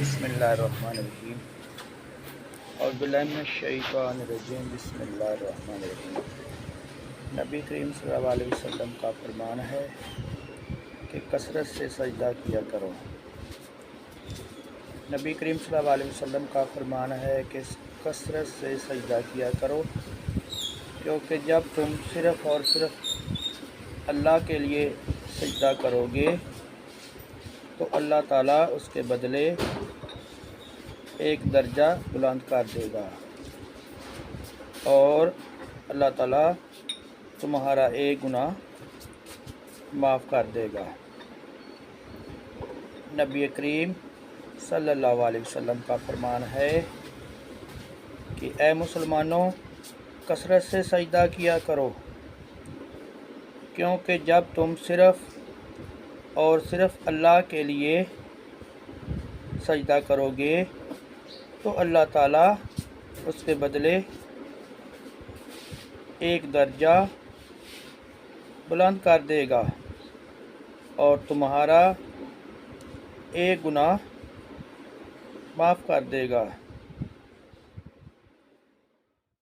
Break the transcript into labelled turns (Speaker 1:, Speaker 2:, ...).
Speaker 1: बिस्मिल्लाहिर्रहमानिर्रहीम और बिल्लाहिमिनश्शैतानिर्रजीम। बिस्मिल्लाहिर्रहमानिर्रहीम। नबी करीम सल्लल्लाहु अलैहि वसल्लम का फरमान है कि कसरत से सजदा किया करो। नबी करीम सल्लल्लाहु अलैहि वसल्लम का फरमान है कि कसरत से सजदा किया करो, क्योंकि जब तुम सिर्फ़ और सिर्फ अल्लाह के लिए सजदा करोगे तो अल्लाह ताला उसके बदले एक दर्जा बुलंद कर देगा और अल्लाह ताला तुम्हारा एक गुनाह माफ़ कर देगा। नबी करीम सल्लल्लाहु अलैहि वसल्लम का फरमान है कि ए मुसलमानों, कसरत से सजदा किया करो, क्योंकि जब तुम सिर्फ़ और सिर्फ अल्लाह के लिए सजदा करोगे तो अल्लाह ताला उसके बदले एक दर्जा बुलंद कर देगा और तुम्हारा एक गुनाह माफ़ कर देगा।